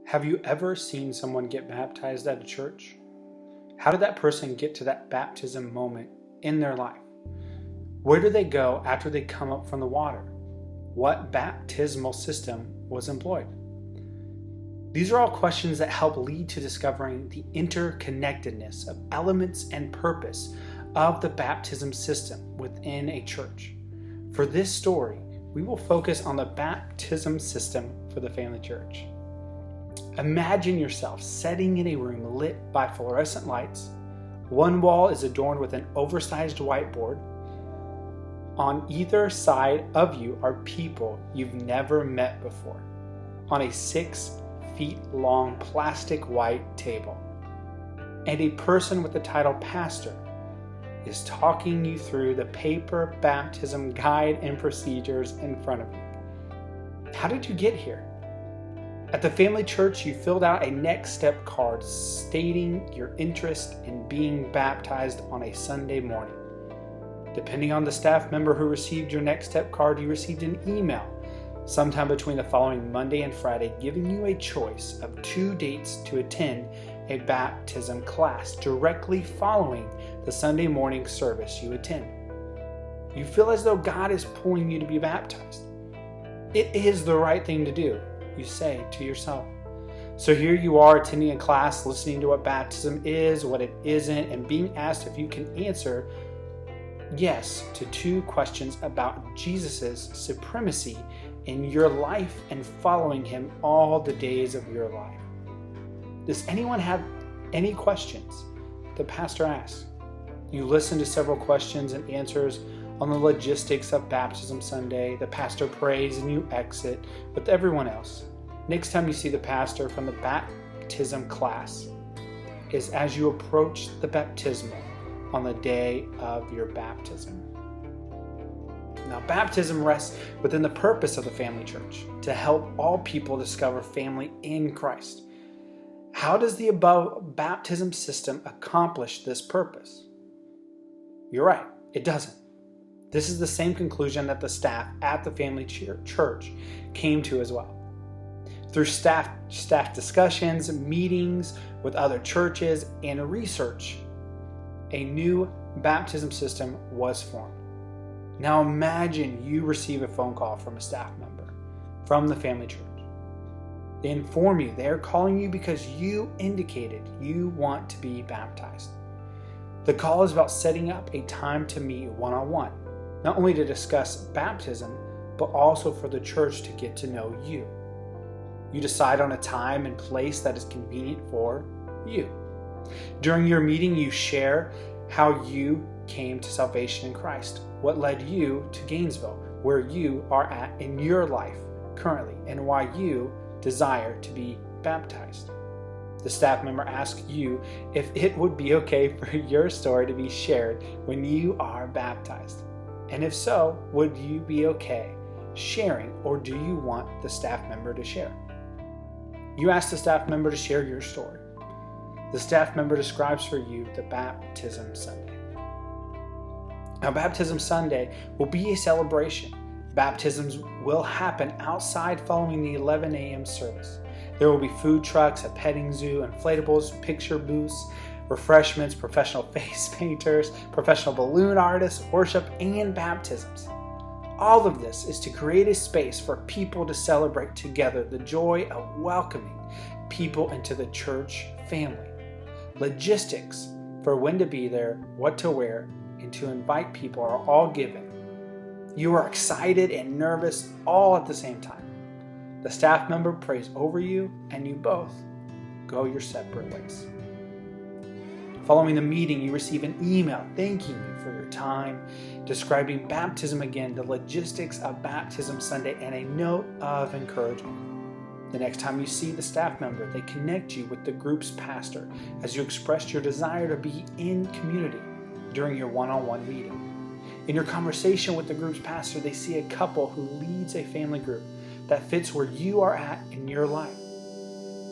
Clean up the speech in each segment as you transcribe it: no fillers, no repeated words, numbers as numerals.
Have you ever seen someone get baptized at a church? How did that person get to that baptism moment in their life? Where do they go after they come up from the water? What baptismal system was employed? These are all questions that help lead to discovering the interconnectedness of elements and purpose of the baptism system within a church. For this story, we will focus on the baptism system for the family church. Imagine yourself sitting in a room lit by fluorescent lights. One wall is adorned with an oversized whiteboard. On either side of you are people you've never met before on a 6 feet long plastic white table. And a person with the title pastor is talking you through the paper baptism guide and procedures in front of you. How did you get here? At the family church, you filled out a next step card stating your interest in being baptized on a Sunday morning. Depending on the staff member who received your next step card, you received an email sometime between the following Monday and Friday giving you a choice of 2 dates to attend a baptism class directly following the Sunday morning service you attend. You feel as though God is pulling you to be baptized. It is the right thing to do, you say to yourself. So here you are attending a class, listening to what baptism is, what it isn't, and being asked if you can answer yes to 2 questions about Jesus' supremacy in your life and following him all the days of your life. Does anyone have any questions? The pastor asks. You listen to several questions and answers on the logistics of Baptism Sunday. The pastor prays and you exit with everyone else. Next time you see the pastor from the baptism class is as you approach the baptismal on the day of your baptism. Now, baptism rests within the purpose of the family church to help all people discover family in Christ. How does the above baptism system accomplish this purpose? You're right, it doesn't. This is the same conclusion that the staff at the family church came to as well. Through staff discussions, meetings with other churches, and research, a new baptism system was formed. Now imagine you receive a phone call from a staff member from the family church. They inform you they are calling you because you indicated you want to be baptized. The call is about setting up a time to meet one-on-one, not only to discuss baptism, but also for the church to get to know you. You decide on a time and place that is convenient for you. During your meeting, you share how you came to salvation in Christ, what led you to Gainesville, where you are at in your life currently, and why you desire to be baptized. The staff member asks you if it would be okay for your story to be shared when you are baptized. And if so, would you be okay sharing, or do you want the staff member to share? You ask the staff member to share your story. The staff member describes for you the Baptism Sunday. Now, Baptism Sunday will be a celebration. Baptisms will happen outside following the 11 a.m. service. There will be food trucks, a petting zoo, inflatables, picture booths, refreshments, professional face painters, professional balloon artists, worship, and baptisms. All of this is to create a space for people to celebrate together the joy of welcoming people into the church family. Logistics for when to be there, what to wear, and to invite people are all given. You are excited and nervous all at the same time. The staff member prays over you, and you both go your separate ways. Following the meeting, you receive an email thanking you for your time, describing baptism again, the logistics of Baptism Sunday, and a note of encouragement. The next time you see the staff member, they connect you with the group's pastor as you express your desire to be in community during your one-on-one meeting. In your conversation with the group's pastor, they see a couple who leads a family group that fits where you are at in your life.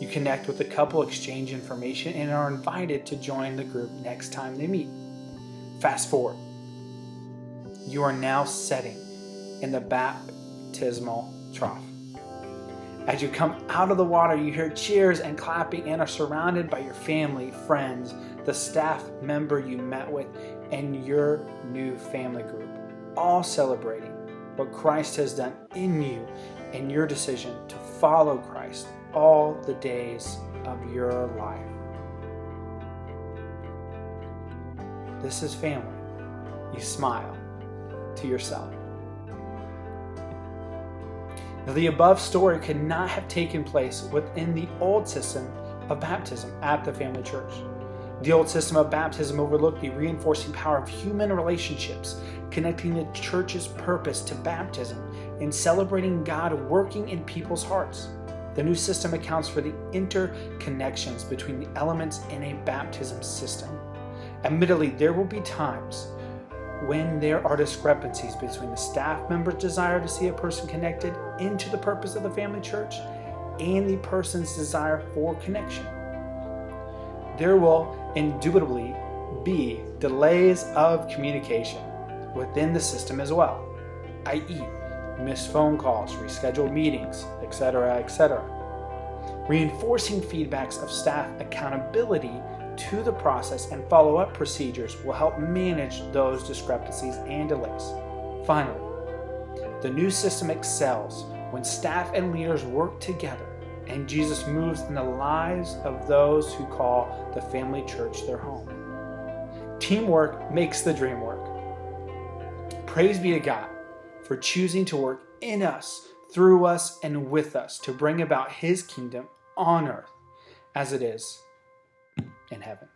You connect with the couple, exchange information, and are invited to join the group next time they meet. Fast forward. You are now sitting in the baptismal trough. As you come out of the water, you hear cheers and clapping and are surrounded by your family, friends, the staff member you met with, and your new family group, all celebrating what Christ has done in you and your decision to follow Christ all the days of your life. This is family. You smile to yourself. Now, the above story could not have taken place within the old system of baptism at the family church. The old system of baptism overlooked the reinforcing power of human relationships, connecting the church's purpose to baptism and celebrating God working in people's hearts. The new system accounts for the interconnections between the elements in a baptism system. Admittedly, there will be times when there are discrepancies between the staff member's desire to see a person connected into the purpose of the family church and the person's desire for connection. There will indubitably be delays of communication within the system as well, i.e., missed phone calls, rescheduled meetings, etc., etc. Reinforcing feedbacks of staff accountability to the process and follow-up procedures will help manage those discrepancies and delays. Finally, the new system excels when staff and leaders work together and Jesus moves in the lives of those who call the family church their home. Teamwork makes the dream work. Praise be to God for choosing to work in us, through us, and with us to bring about His kingdom on earth as it is in heaven.